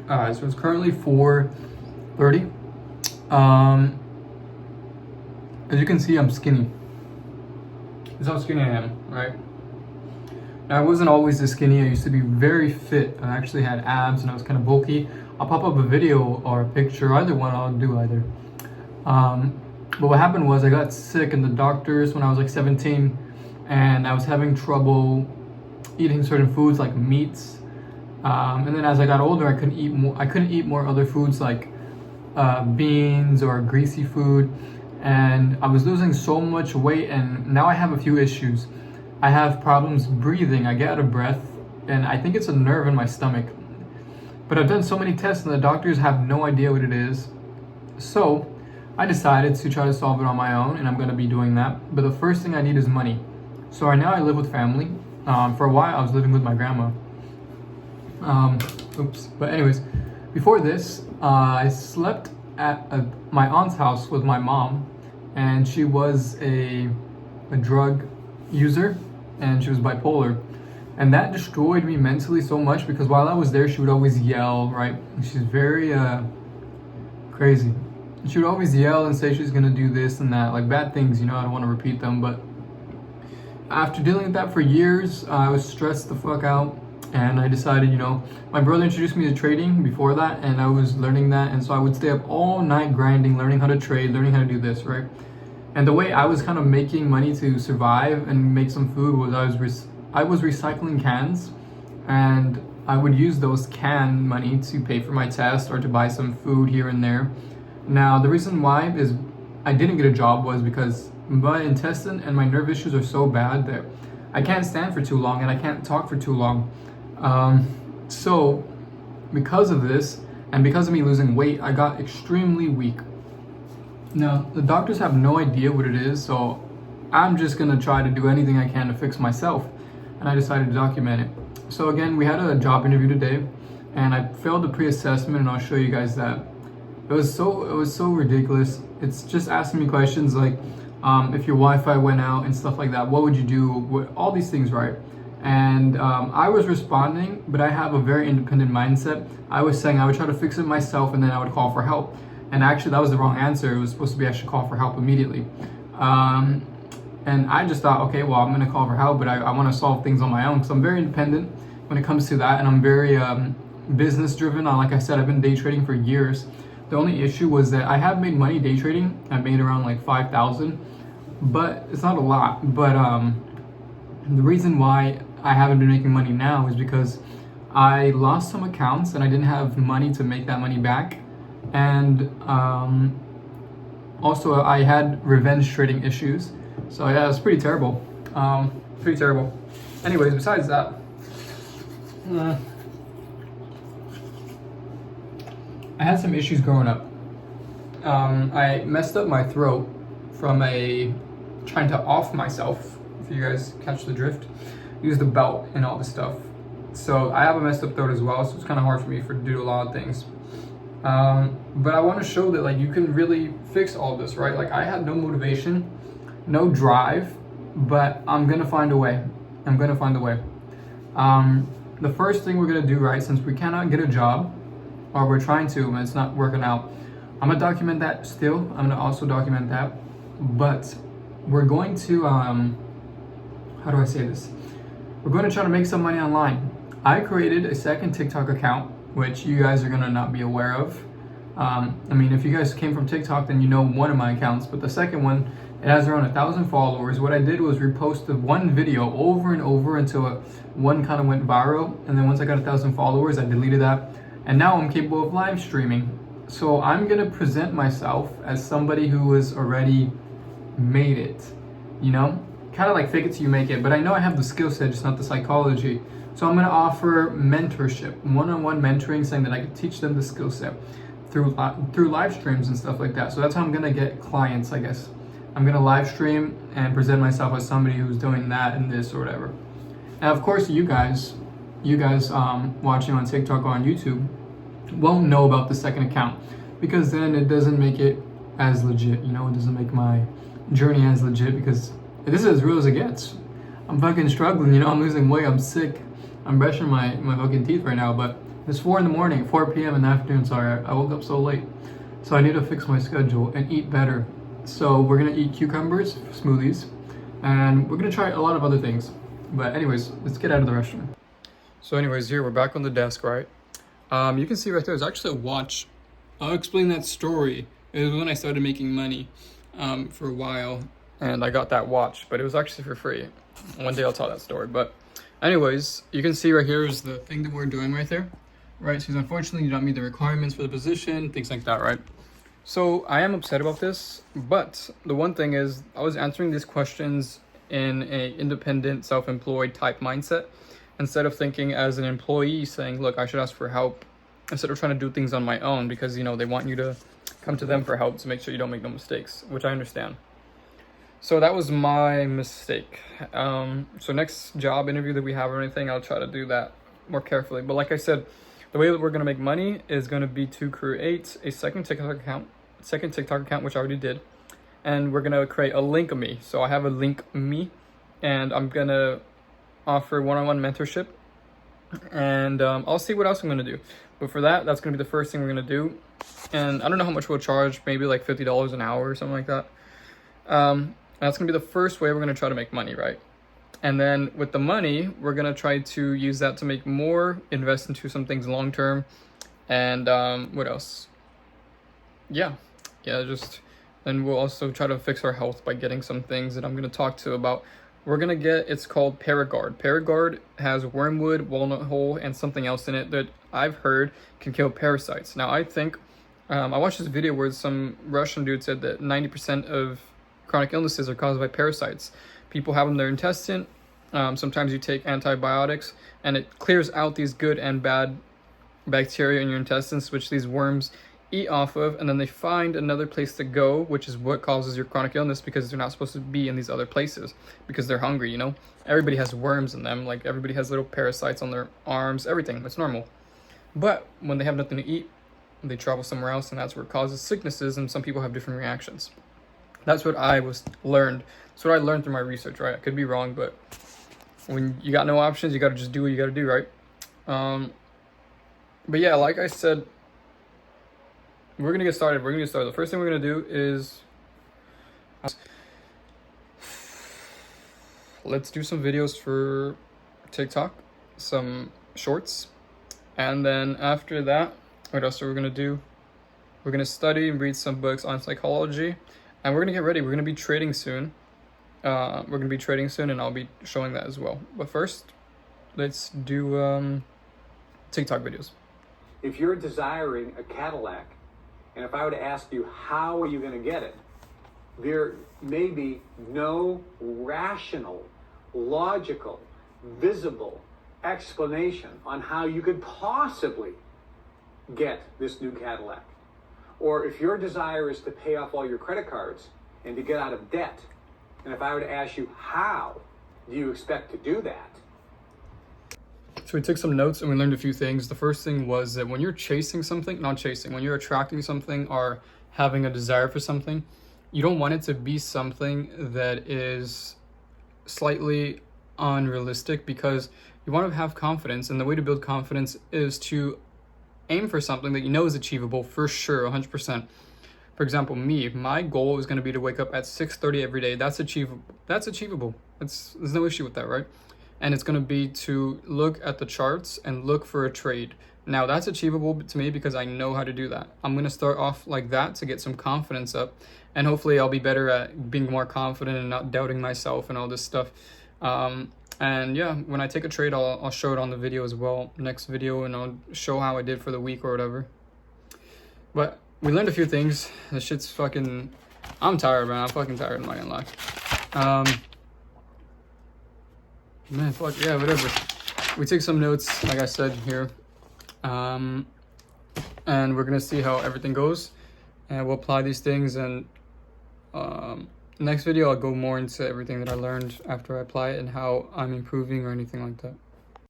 So it's currently 4:30. Um, as you can see, I'm skinny. That's how skinny I am, right? Now, I wasn't always this skinny. I used to be very fit. I actually had abs and I was kind of bulky. I'll pop up a video or a picture, either one, I'll do either. But what happened was I got sick in the doctors when I was like 17, and I was having trouble eating certain foods like meats. And then as I got older, I couldn't eat more other foods like beans or greasy food. And I was losing so much weight, and now I have a few issues. I have problems breathing, I get out of breath, and I think it's a nerve in my stomach. But I've done so many tests and the doctors have no idea what it is. So I decided to try to solve it on my own, and I'm going to be doing that. But the first thing I need is money. So right now I live with family. For a while I was living with my grandma. But anyways, before this, I slept at my aunt's house with my mom, and she was a drug user, and she was bipolar. And that destroyed me mentally so much, because while I was there, she would always yell, right? She's very crazy. She would always yell and say she's gonna do this and that, like bad things, I don't want to repeat them. But after dealing with that for years, I was stressed the fuck out, and I decided, my brother introduced me to trading before that, and I was learning that, and so I would stay up all night grinding, learning how to trade, learning how to do this, right? And the way I was kind of making money to survive and make some food was I was recycling cans, and I would use those can money to pay for my test or to buy some food here and there. Now, the reason why is I didn't get a job was because my intestine and my nerve issues are so bad that I can't stand for too long and I can't talk for too long. So because of this and because of me losing weight, I got extremely weak. Now, the doctors have no idea what it is, so I'm just gonna try to do anything I can to fix myself, and I decided to document it. So again, we had a job interview today, and I failed the pre-assessment, and I'll show you guys that. It was so ridiculous. It's just asking me questions like, if your Wi-Fi went out and stuff like that, what would you do? All these things, right? And I was responding, but I have a very independent mindset. I was saying I would try to fix it myself, and then I would call for help. And actually, that was the wrong answer. It was supposed to be I should call for help immediately. And I just thought, okay, well, I'm going to call for help, but I want to solve things on my own, because I'm very independent when it comes to that, and I'm very business driven. Like I said, I've been day trading for years. The only issue was that I have made money day trading. I made around like 5,000, but it's not a lot. But the reason why I haven't been making money now is because I lost some accounts and I didn't have money to make that money back. And also I had revenge trading issues. So yeah, it's pretty terrible. Pretty terrible. Anyways, besides that, I had some issues growing up. I messed up my throat from trying to off myself, if you guys catch the drift. Use the belt and all this stuff. So I have a messed up throat as well, so it's kind of hard for me to do a lot of things. But I want to show that like you can really fix all of this, right? Like I had no motivation, no drive, but I'm gonna find a way. The first thing we're gonna do, right, since we cannot get a job, or we're trying to and it's not working out, I'm gonna document that still. I'm gonna also document that, but we're going to how do I say this? We're going to try to make some money online. I created a second TikTok account, which you guys are gonna not be aware of. I mean, if you guys came from TikTok, then you know one of my accounts, but the second one, it has around 1,000 followers. What I did was reposted one video over and over until one kind of went viral, and then once I got 1,000 followers, I deleted that, and now I'm capable of live streaming. So I'm gonna present myself as somebody who has already made it, kind of like fake it till you make it. But I know I have the skill set, just not the psychology. So I'm gonna offer mentorship, one-on-one mentoring, saying that I could teach them the skill set through live streams and stuff like that. So that's how I'm gonna get clients, I guess. I'm gonna live stream and present myself as somebody who's doing that and this or whatever. And of course, you guys watching on TikTok or on YouTube won't know about the second account, because then it doesn't make it as legit. It doesn't make my journey as legit, because this is as real as it gets. I'm fucking struggling. I'm losing weight. I'm sick. I'm brushing my fucking teeth right now, but It's 4 in the morning, 4 p.m. in the afternoon, sorry. I woke up so late. So I need to fix my schedule and eat better. So we're gonna eat cucumbers, smoothies, and we're gonna try a lot of other things. But anyways, let's get out of the restroom. So anyways, here we're back on the desk, right? You can see right there, there's actually a watch. I'll explain that story. It was when I started making money for a while, and I got that watch, but it was actually for free. One day I'll tell that story. But anyways, you can see right here is the thing that we're doing right there, right? So unfortunately, you don't meet the requirements for the position, things like that, right? So I am upset about this, but the one thing is I was answering these questions in an independent, self-employed type mindset, instead of thinking as an employee saying, look, I should ask for help, instead of trying to do things on my own, because, you know, they want you to come to them for help to make sure you don't make no mistakes, which I understand. So that was my mistake. So next job interview that we have or anything, I'll try to do that more carefully. But like I said, the way that we're going to make money is going to be to create a second TikTok account, which I already did. And we're going to create a Link-Me. So I have a Link-Me, and I'm going to offer one-on-one mentorship. And I'll see what else I'm going to do. But for that, that's going to be the first thing we're going to do. And I don't know how much we'll charge, maybe like $50 an hour or something like that. That's going to be the first way we're going to try to make money, right? And then with the money, we're going to try to use that to make more, invest into some things long-term. And what else? Yeah, and we'll also try to fix our health by getting some things that I'm going to talk to about. We're going to get, it's called Paragard. Paragard has wormwood, walnut hull, and something else in it that I've heard can kill parasites. Now, I think, I watched this video where some Russian dude said that 90% of chronic illnesses are caused by parasites. People have them in their intestine. Sometimes you take antibiotics, and it clears out these good and bad bacteria in your intestines, which these worms eat off of, and then they find another place to go, which is what causes your chronic illness, because they're not supposed to be in these other places because they're hungry, you know? Everybody has worms in them, like everybody has little parasites on their arms, everything, it's normal. But when they have nothing to eat, they travel somewhere else, and that's where it causes sicknesses, and some people have different reactions. That's what I learned. That's what I learned through my research, right? I could be wrong, but when you got no options, you got to just do what you got to do, right? But yeah, like I said, we're going to get started. The first thing we're going to do is let's do some videos for TikTok, some shorts. And then after that, what else are we going to do? We're going to study and read some books on psychology. And we're going to get ready. We're going to be trading soon. And I'll be showing that as well. But first, let's do TikTok videos. If you're desiring a Cadillac, and if I were to ask you, how are you going to get it? There may be no rational, logical, visible explanation on how you could possibly get this new Cadillac. Or if your desire is to pay off all your credit cards and to get out of debt, and if I were to ask you, how do you expect to do that? So we took some notes and we learned a few things. The first thing was that when you're chasing something, when you're attracting something or having a desire for something, you don't want it to be something that is slightly unrealistic, because you want to have confidence. And the way to build confidence is to aim for something that you know is achievable for sure, 100%. For example, my goal is going to be to wake up at 6:30 every day. That's achievable. There's no issue with that, right? And it's going to be to look at the charts and look for a trade. Now, that's achievable to me because I know how to do that. I'm going to start off like that to get some confidence up, and hopefully I'll be better at being more confident and not doubting myself and all this stuff. And yeah, when I take a trade, I'll show it on the video as well, next video, and I'll show how I did for the week or whatever. But we learned a few things. This shit's fucking... I'm tired, man. I'm fucking tired, I'm not gonna lie. Man, fuck, yeah, whatever. We took some notes, like I said, here. And we're gonna see how everything goes. And we'll apply these things, and next video I'll go more into everything that I learned after I apply it and how I'm improving or anything like that.